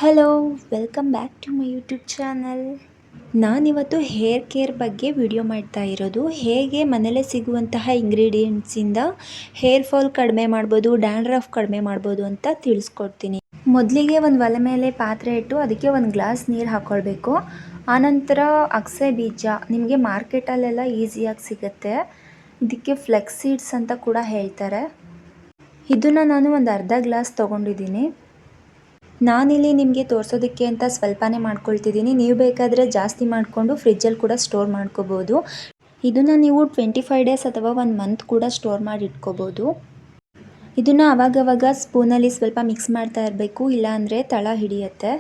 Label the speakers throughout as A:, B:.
A: Hello, welcome back to my YouTube channel. ನಾನಿವತ್ತು hair care ಬಗ್ಗೆ video ಮಾಡ್ತಾ ಇರೋದು. ಹೇಗೆ ಮನೇಲೇ ಸಿಗುವಂತಹ ಇಂಗ್ರೀಡಿಯೆಂಟ್ಸಿಂದ ಹೇರ್ ಫಾಲ್ ಕಡಿಮೆ ಮಾಡ್ಬೋದು, ಡ್ಯಾಂಡ್ರಫ್ ಕಡಿಮೆ ಮಾಡ್ಬೋದು ಅಂತ ತಿಳಿಸ್ಕೊಡ್ತೀನಿ. ಮೊದಲಿಗೆ ಒಂದು ಒಲೆ ಮೇಲೆ ಪಾತ್ರೆ ಇಟ್ಟು ಅದಕ್ಕೆ ಒಂದು ಗ್ಲಾಸ್ ನೀರು ಹಾಕ್ಕೊಳ್ಬೇಕು. ಆನಂತರ ಅಗಸೆ ಬೀಜ ನಿಮಗೆ ಮಾರ್ಕೆಟಲ್ಲೆಲ್ಲ ಈಸಿಯಾಗಿ ಸಿಗುತ್ತೆ. ಇದಕ್ಕೆ ಫ್ಲೆಕ್ಸ್ ಸೀಡ್ಸ್ ಅಂತ ಕೂಡ ಹೇಳ್ತಾರೆ. ಇದನ್ನು ನಾನು ಒಂದು ಅರ್ಧ ಗ್ಲಾಸ್ ತೊಗೊಂಡಿದ್ದೀನಿ. ನಾನಿಲ್ಲಿ ನಿಮಗೆ ತೋರಿಸೋದಕ್ಕೆ ಅಂತ ಸ್ವಲ್ಪನೇ ಮಾಡ್ಕೊಳ್ತಿದ್ದೀನಿ. ನೀವು ಬೇಕಾದರೆ ಜಾಸ್ತಿ ಮಾಡಿಕೊಂಡು ಫ್ರಿಜ್ಜಲ್ಲಿ ಕೂಡ ಸ್ಟೋರ್ ಮಾಡ್ಕೋಬೋದು. ಇದನ್ನು ನೀವು 25 ಡೇಸ್ ಅಥವಾ 1 ಮಂತ್ ಕೂಡ ಸ್ಟೋರ್ ಮಾಡಿ ಇಟ್ಕೋಬೋದು. ಇದನ್ನು ಆವಾಗವಾಗ ಸ್ಪೂನಲ್ಲಿ ಸ್ವಲ್ಪ ಮಿಕ್ಸ್ ಮಾಡ್ತಾ ಇರಬೇಕು, ಇಲ್ಲಾಂದರೆ ತಳ ಹಿಡಿಯುತ್ತೆ.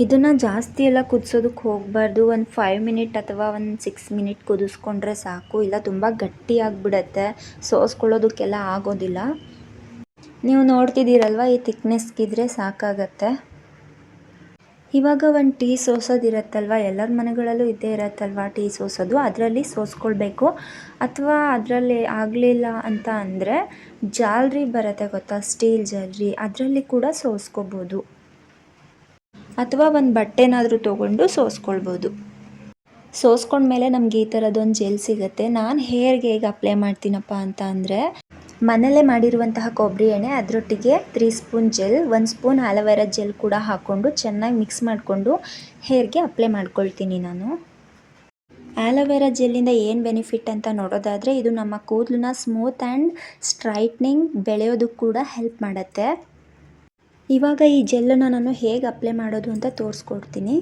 A: ಇದನ್ನು ಜಾಸ್ತಿ ಎಲ್ಲ ಕುದಿಸೋದಕ್ಕೆ ಹೋಗಬಾರ್ದು. ಒಂದು 5 ಮಿನಿಟ್ ಅಥವಾ ಒಂದು 6 ಮಿನಿಟ್ ಕುದಿಸ್ಕೊಂಡ್ರೆ ಸಾಕು. ಇಲ್ಲ ತುಂಬ ಗಟ್ಟಿಯಾಗಿಬಿಡತ್ತೆ, ಸೋಸ್ಕೊಳ್ಳೋದಕ್ಕೆಲ್ಲ ಆಗೋದಿಲ್ಲ. ನೀವು ನೋಡ್ತಿದ್ದೀರಲ್ವ, ಈ ಥಿಕ್ನೆಸ್ಗಿದ್ರೆ ಸಾಕಾಗತ್ತೆ. ಇವಾಗ ಒಂದು ಟೀ ಸೋಸೋದಿರತ್ತಲ್ವ, ಎಲ್ಲರ ಮನೆಗಳಲ್ಲೂ ಇದ್ದೇ ಇರತ್ತಲ್ವ ಟೀ ಸೋಸೋದು. ಅದರಲ್ಲಿ ಸೋಸ್ಕೊಳ್ಬೇಕು. ಅಥವಾ ಅದರಲ್ಲಿ ಆಗಲಿಲ್ಲ ಅಂತ ಅಂದರೆ ಜಾಲರಿ ಬರುತ್ತೆ ಗೊತ್ತಾ, ಸ್ಟೀಲ್ ಜಾಲರಿ, ಅದರಲ್ಲಿ ಕೂಡ ಸೋಸ್ಕೋಬೋದು. ಅಥವಾ ಒಂದು ಬಟ್ಟೆನಾದರೂ ತೊಗೊಂಡು ಸೋಸ್ಕೊಳ್ಬೋದು. ಸೋಸ್ಕೊಂಡ್ಮೇಲೆ ನಮಗೆ ಈ ಥರದೊಂದು ಜೆಲ್ ಸಿಗುತ್ತೆ. ನಾನು ಹೇರ್ಗೆ ಹೇಗೆ ಅಪ್ಲೈ ಮಾಡ್ತೀನಪ್ಪ ಅಂತ ಅಂದರೆ, ಮನೆಯಲ್ಲೇ ಮಾಡಿರುವಂತಹ ಕೊಬ್ಬರಿ ಎಣ್ಣೆ, ಅದರೊಟ್ಟಿಗೆ 3 spoon gel, 1 spoon aloe vera gel ಕೂಡ ಹಾಕ್ಕೊಂಡು ಚೆನ್ನಾಗಿ ಮಿಕ್ಸ್ ಮಾಡಿಕೊಂಡು ಹೇರ್ಗೆ ಅಪ್ಲೈ ಮಾಡ್ಕೊಳ್ತೀನಿ ನಾನು. ಆಲೋವೆರಾ ಜೆಲ್ಲಿಂದ ಏನು ಬೆನಿಫಿಟ್ ಅಂತ ನೋಡೋದಾದರೆ, ಇದು ನಮ್ಮ ಕೂದಲನ್ನ ಸ್ಮೂತ್ ಆ್ಯಂಡ್ ಸ್ಟ್ರೈಟ್ನಿಂಗ್ ಬೆಳೆಯೋದಕ್ಕೆ ಕೂಡ ಹೆಲ್ಪ್ ಮಾಡುತ್ತೆ. ಇವಾಗ ಈ ಜೆಲ್ಲನ್ನು ನಾನು ಹೇಗೆ ಅಪ್ಲೈ ಮಾಡೋದು ಅಂತ ತೋರಿಸ್ಕೊಡ್ತೀನಿ.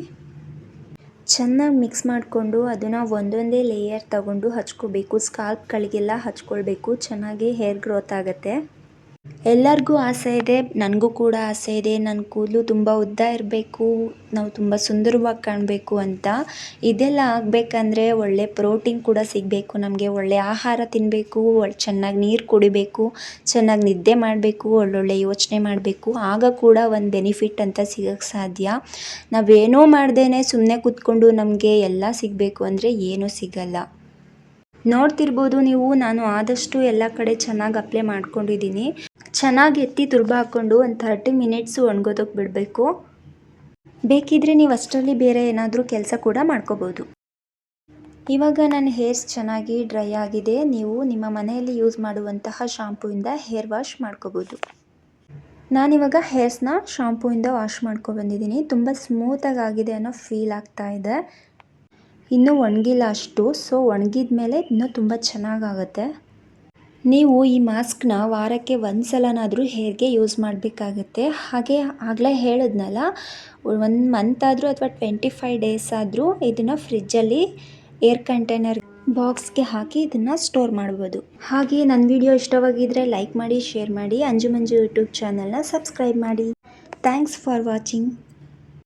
A: ಚೆನ್ನಾಗಿ ಮಿಕ್ಸ್ ಮಾಡಿಕೊಂಡು ಅದನ್ನು ಒಂದೊಂದೇ ಲೇಯರ್ ತಗೊಂಡು ಹಚ್ಕೋಬೇಕು. ಸ್ಕಾಲ್ಪ್ಗಳಿಗೆಲ್ಲ ಹಚ್ಕೊಳ್ಬೇಕು, ಚೆನ್ನಾಗಿ ಹೇರ್ ಗ್ರೋತ್ ಆಗುತ್ತೆ. ಎಲ್ಲರಿಗೂ ಆಸೆ ಇದೆ, ನನಗೂ ಕೂಡ ಆಸೆ ಇದೆ, ನನ್ನ ಕೂದಲು ತುಂಬ ಉದ್ದ ಇರಬೇಕು, ನಾವು ತುಂಬ ಸುಂದರವಾಗಿ ಕಾಣಬೇಕು ಅಂತ. ಇದೆಲ್ಲ ಆಗಬೇಕಂದ್ರೆ ಒಳ್ಳೆ ಪ್ರೋಟೀನ್ ಕೂಡ ಸಿಗಬೇಕು ನಮಗೆ, ಒಳ್ಳೆ ಆಹಾರ ತಿನ್ನಬೇಕು, ಚೆನ್ನಾಗಿ ನೀರು ಕುಡಿಬೇಕು, ಚೆನ್ನಾಗಿ ನಿದ್ದೆ ಮಾಡಬೇಕು, ಒಳ್ಳೊಳ್ಳೆ ಯೋಚನೆ ಮಾಡಬೇಕು. ಆಗ ಕೂಡ ಒಂದು ಬೆನಿಫಿಟ್ ಅಂತ ಸಿಗೋಕ್ಕೆ ಸಾಧ್ಯ. ನಾವೇನೋ ಮಾಡ್ದೇನೆ ಸುಮ್ಮನೆ ಕೂತ್ಕೊಂಡು ನಮಗೆ ಎಲ್ಲ ಸಿಗಬೇಕು ಅಂದರೆ ಏನೂ ಸಿಗಲ್ಲ. ನೋಡ್ತಿರ್ಬೋದು ನೀವು, ನಾನು ಆದಷ್ಟು ಎಲ್ಲ ಕಡೆ ಚೆನ್ನಾಗಿ ಅಪ್ಲೈ ಮಾಡ್ಕೊಂಡಿದ್ದೀನಿ. ಚೆನ್ನಾಗಿ ಎತ್ತಿ ತುರ್ಬ ಹಾಕ್ಕೊಂಡು ಒಂದು 30 ಮಿನಿಟ್ಸು ಒಣಗೋದಕ್ಕೆ ಬಿಡಬೇಕು. ಬೇಕಿದ್ರೆ ನೀವು ಅಷ್ಟರಲ್ಲಿ ಬೇರೆ ಏನಾದರೂ ಕೆಲಸ ಕೂಡ ಮಾಡ್ಕೋಬೋದು. ಇವಾಗ ನನ್ನ ಹೇರ್ಸ್ ಚೆನ್ನಾಗಿ ಡ್ರೈ ಆಗಿದೆ. ನೀವು ನಿಮ್ಮ ಮನೆಯಲ್ಲಿ ಯೂಸ್ ಮಾಡುವಂತಹ ಶಾಂಪೂಯಿಂದ ಹೇರ್ ವಾಶ್ ಮಾಡ್ಕೋಬೋದು. ನಾನಿವಾಗ ಹೇರ್ಸ್ನ ಶಾಂಪೂಯಿಂದ ವಾಶ್ ಬಂದಿದ್ದೀನಿ. ತುಂಬ ಸ್ಮೂತಾಗಿ ಆಗಿದೆ ಅನ್ನೋ ಫೀಲ್ ಆಗ್ತಾ ಇದೆ. ಇನ್ನೂ ಒಣಗಿಲ್ಲ ಅಷ್ಟು, ಸೊ ಒಣಗಿದ ಮೇಲೆ ಇನ್ನೂ ತುಂಬ ಚೆನ್ನಾಗಾಗುತ್ತೆ. ನೀವು ಈ ಮಾಸ್ಕ್ನ ವಾರಕ್ಕೆ 1 ಸಲನಾದರೂ ಹೇರ್ಗೆ ಯೂಸ್ ಮಾಡಬೇಕಾಗತ್ತೆ. ಹಾಗೆ ಆಗಲೇ ಹೇಳಿದ್ನಲ್ಲ, 1 ಮಂತ್ ಆದರೂ ಅಥವಾ 25 ಡೇಸ್ ಆದರೂ ಇದನ್ನು ಫ್ರಿಜ್ಜಲ್ಲಿ ಏರ್ ಕಂಟೈನರ್ ಬಾಕ್ಸ್ಗೆ ಹಾಕಿ ಇದನ್ನು ಸ್ಟೋರ್ ಮಾಡ್ಬೋದು. ಹಾಗೆ ನನ್ನ ವಿಡಿಯೋ ಇಷ್ಟವಾಗಿದ್ದರೆ ಲೈಕ್ ಮಾಡಿ, ಶೇರ್ ಮಾಡಿ, ಅಂಜು ಮಂಜು ಯೂಟ್ಯೂಬ್ ಚಾನಲ್ನ ಸಬ್ಸ್ಕ್ರೈಬ್ ಮಾಡಿ. Thanks for watching.